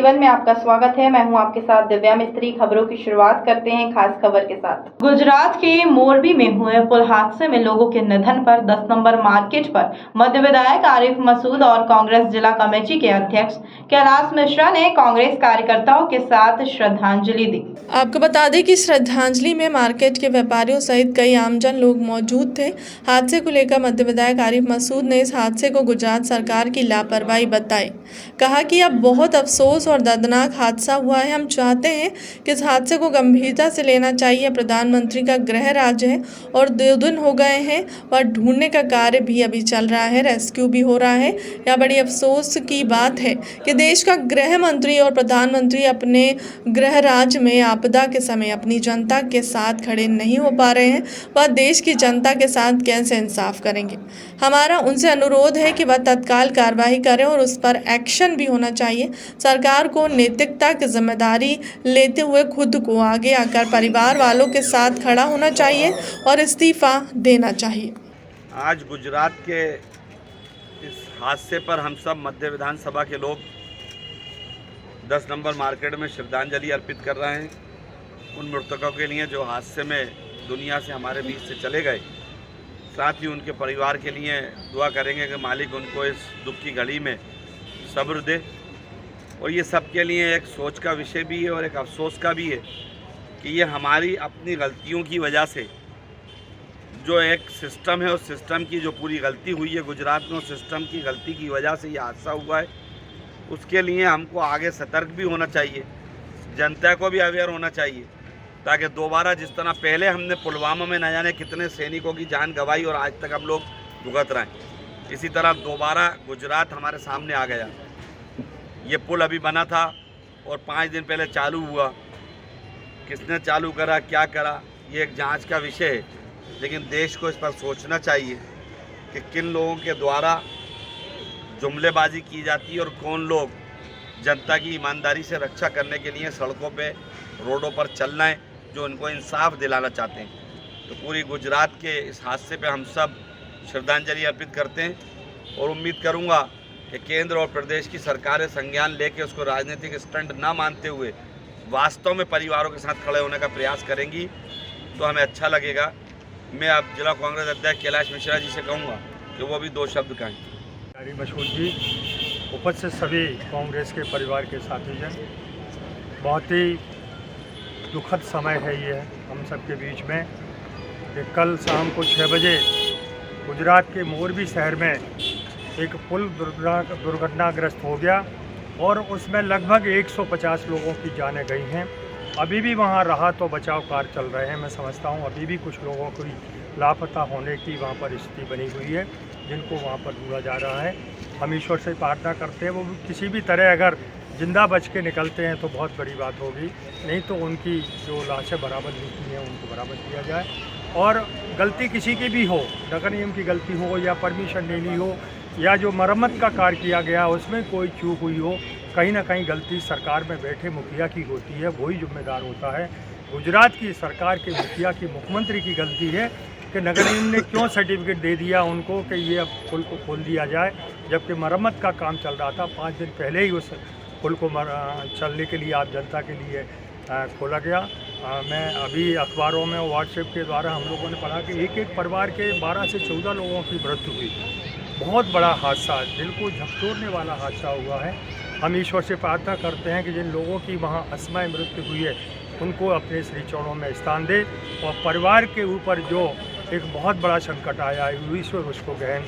21 में आपका स्वागत है। मैं हूं आपके साथ दिव्या मिस्त्री। खबरों की शुरुआत करते हैं खास खबर के साथ। गुजरात के मोरबी में हुए पुल हादसे में लोगों के निधन पर 10 नंबर मार्केट पर मध्य विधायक आरिफ मसूद और कांग्रेस जिला कमेटी के अध्यक्ष कैलाश मिश्रा ने कांग्रेस कार्यकर्ताओं के साथ श्रद्धांजलि दी। आपको बता दें कि श्रद्धांजलि में मार्केट के व्यापारियों सहित कई आमजन लोग मौजूद थे। हादसे को लेकर मध्य विधायक आरिफ मसूद ने इस हादसे को गुजरात सरकार की लापरवाही बताई। कहा कि अब बहुत अफसोस और दर्दनाक हादसा हुआ है। हम चाहते हैं कि इस हादसे को गंभीरता से लेना चाहिए। प्रधानमंत्री का गृह राज्य है और 2 दिन हो गए हैं और ढूंढने का कार्य भी अभी चल रहा है, रेस्क्यू भी हो रहा है। यह बड़ी अफसोस की बात है कि देश का गृह मंत्री और प्रधानमंत्री अपने गृह राज्य में आपदा के समय अपनी जनता के साथ खड़े नहीं हो पा रहे हैं। वह देश की जनता के साथ कैसे इंसाफ करेंगे। हमारा उनसे अनुरोध है कि वह तत्काल कार्रवाई करें और उस पर एक्शन भी होना चाहिए। सरकार को नैतिकता की जिम्मेदारी लेते हुए खुद को आगे आकर परिवार वालों के साथ खड़ा होना चाहिए और इस्तीफा देना चाहिए। आज गुजरात के इस हादसे पर हम सब मध्य विधानसभा के लोग 10 नंबर मार्केट में श्रद्धांजलि अर्पित कर रहे हैं उन मृतकों के लिए जो हादसे में दुनिया से हमारे बीच से चले गए। साथ ही उनके परिवार के लिए दुआ करेंगे कि मालिक उनको इस दुख की घड़ी में सब्र दे। और ये सबके लिए एक सोच का विषय भी है और एक अफसोस का भी है कि ये हमारी अपनी गलतियों की वजह से जो एक सिस्टम है उस सिस्टम की जो पूरी गलती हुई है गुजरात में, उस सिस्टम की गलती की वजह से ये हादसा हुआ है। उसके लिए हमको आगे सतर्क भी होना चाहिए, जनता को भी अवेयर होना चाहिए, ताकि दोबारा जिस तरह पहले हमने पुलवामा में न जाने कितने सैनिकों की जान गंवाई और आज तक हम लोग भुगत रहे हैं, इसी तरह दोबारा गुजरात हमारे सामने आ गया। ये पुल अभी बना था और 5 दिन पहले चालू हुआ। किसने चालू करा, क्या करा, ये एक जांच का विषय है। लेकिन देश को इस पर सोचना चाहिए कि किन लोगों के द्वारा जुमलेबाजी की जाती है और कौन लोग जनता की ईमानदारी से रक्षा करने के लिए सड़कों पे, रोडों पर चल रहे हैं, जो उनको इंसाफ दिलाना चाहते हैं। तो पूरी गुजरात के इस हादसे पे हम सब श्रद्धांजलि अर्पित करते हैं और उम्मीद करूंगा कि केंद्र और प्रदेश की सरकारें संज्ञान लेके उसको राजनीतिक स्टंट ना मानते हुए वास्तव में परिवारों के साथ खड़े होने का प्रयास करेंगी तो हमें अच्छा लगेगा। मैं अब जिला कांग्रेस अध्यक्ष कैलाश मिश्रा जी से कहूँगा कि वो भी 2 शब्द कहें। आरिफ मसूद जी, उपस्थित सभी कांग्रेस के परिवार के साथीजन, बहुत ही दुखद समय है ये हम सब के बीच में कि कल शाम को 6 बजे गुजरात के मोरबी शहर में एक पुल दुर्घटनाग्रस्त हो गया और उसमें लगभग 150 लोगों की जानें गई हैं। अभी भी वहाँ राहत और बचाव कार्य चल रहे हैं। मैं समझता हूँ अभी भी कुछ लोगों की लापता होने की वहाँ पर स्थिति बनी हुई है, जिनको वहाँ पर ढूंढा जा रहा है। हम ईश्वर से प्रार्थना करते हैं वो किसी भी तरह अगर जिंदा बच के निकलते हैं तो बहुत बड़ी बात होगी, नहीं तो उनकी जो लाशें बरामद होती हैं उनको बरामद किया जाए। और गलती किसी की भी हो, नगर निगम की गलती हो या परमिशन लेनी हो या जो मरम्मत का कार्य किया गया उसमें कोई चूक हुई हो, कहीं ना कहीं गलती सरकार में बैठे मुखिया की होती है, वही जिम्मेदार होता है। गुजरात की सरकार के मुखिया की, मुख्यमंत्री की गलती है कि नगर निगम ने क्यों सर्टिफिकेट दे दिया उनको कि ये अब पुल को खोल दिया जाए, जबकि मरम्मत का काम चल रहा था। 5 दिन पहले ही उस पुल को चलने के लिए आप जनता के लिए खोला गया। मैं अभी अखबारों में व्हाट्सएप के द्वारा हम लोगों ने पढ़ा कि एक परिवार के 12 से 14 लोगों की मृत्यु हुई। बहुत बड़ा हादसा, दिल को झकझोरने वाला हादसा हुआ है। हम ईश्वर से प्रार्थना करते हैं कि जिन लोगों की वहाँ असमय मृत्यु हुई है उनको अपने श्री चरणों में स्थान दे और परिवार के ऊपर जो एक बहुत बड़ा संकट आया है ईश्वर उसको गहन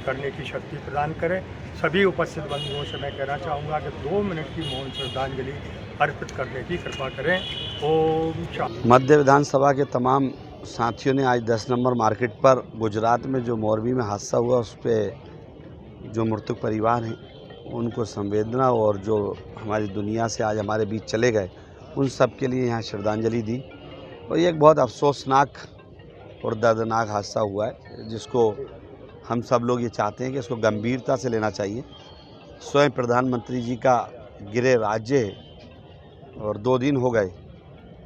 करने की शक्ति प्रदान करें। सभी उपस्थित बंधुओं से मैं कहना चाहूँगा कि 2 मिनट की मौन श्रद्धांजलि अर्पित करने की कृपा करें। ओम शांति। मध्य विधानसभा के तमाम साथियों ने आज 10 नंबर मार्केट पर गुजरात में जो मोरबी में हादसा हुआ उस पर जो मृतक परिवार हैं उनको संवेदना और जो हमारी दुनिया से आज हमारे बीच चले गए उन सब के लिए यहाँ श्रद्धांजलि दी। और ये एक बहुत अफसोसनाक और दर्दनाक हादसा हुआ है जिसको हम सब लोग ये चाहते हैं कि इसको गंभीरता से लेना चाहिए। स्वयं प्रधानमंत्री जी का गृह राज्य है और 2 दिन हो गए,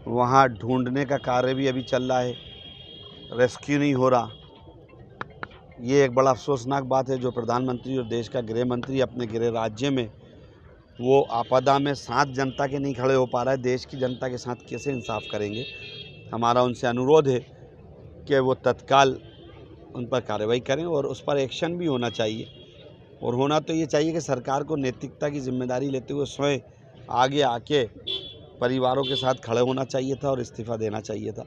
वहाँ ढूंढने का कार्य भी अभी चल रहा है, रेस्क्यू नहीं हो रहा। ये एक बड़ा अफसोसनाक बात है जो प्रधानमंत्री और देश का गृह मंत्री अपने गृह राज्य में वो आपदा में साथ जनता के नहीं खड़े हो पा रहा है, देश की जनता के साथ कैसे इंसाफ करेंगे। हमारा उनसे अनुरोध है कि वो तत्काल उन पर कार्रवाई करें और उस पर एक्शन भी होना चाहिए। और होना तो ये चाहिए कि सरकार को नैतिकता की जिम्मेदारी लेते हुए स्वयं आगे आके परिवारों के साथ खड़े होना चाहिए था और इस्तीफ़ा देना चाहिए था,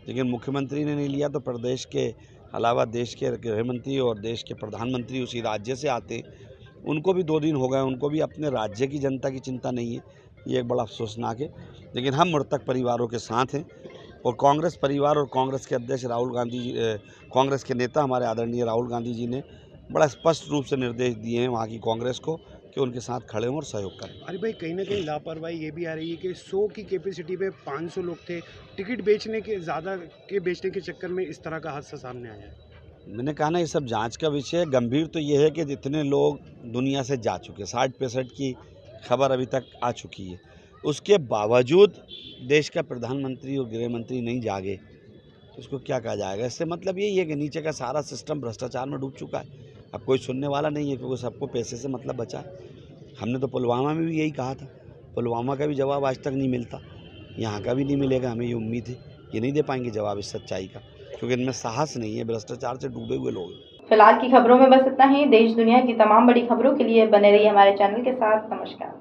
लेकिन मुख्यमंत्री ने नहीं लिया। तो प्रदेश के अलावा देश के गृह मंत्री और देश के प्रधानमंत्री उसी राज्य से आते, उनको भी 2 दिन हो गए, उनको भी अपने राज्य की जनता की चिंता नहीं है। ये एक बड़ा अफसोसनाक है। लेकिन हम मृतक परिवारों के साथ हैं और कांग्रेस परिवार और कांग्रेस के अध्यक्ष राहुल गांधी जी, कांग्रेस के नेता हमारे आदरणीय राहुल गांधी जी ने बड़ा स्पष्ट रूप से निर्देश दिए हैं वहाँ की कांग्रेस को कि उनके साथ खड़े हों और सहयोग करें। अरे भाई, कहीं ना कहीं लापरवाही ये भी आ रही है कि 100 की कैपेसिटी पे 500 लोग थे, टिकट बेचने के ज़्यादा के बेचने के चक्कर में इस तरह का हादसा सामने आया है। मैंने कहा ना, ये सब जांच का विषय है। गंभीर तो ये है कि जितने लोग दुनिया से जा चुके, 60-65 की खबर अभी तक आ चुकी है, उसके बावजूद देश का प्रधानमंत्री और गृह मंत्री नहीं जागे तो उसको क्या कहा जाएगा। इससे मतलब यही है कि नीचे का सारा सिस्टम भ्रष्टाचार में डूब चुका है। अब कोई सुनने वाला नहीं है, क्योंकि सबको पैसे से मतलब बचा है। हमने तो पुलवामा में भी यही कहा था, पुलवामा का भी जवाब आज तक नहीं मिलता, यहाँ का भी नहीं मिलेगा। हमें ये उम्मीद है ये नहीं दे पाएंगे जवाब इस सच्चाई का, क्योंकि इनमें साहस नहीं है, भ्रष्टाचार से डूबे हुए लोग। फिलहाल की खबरों में बस इतना ही। देश दुनिया की तमाम बड़ी खबरों के लिए बने रहिए हमारे चैनल के साथ। नमस्कार।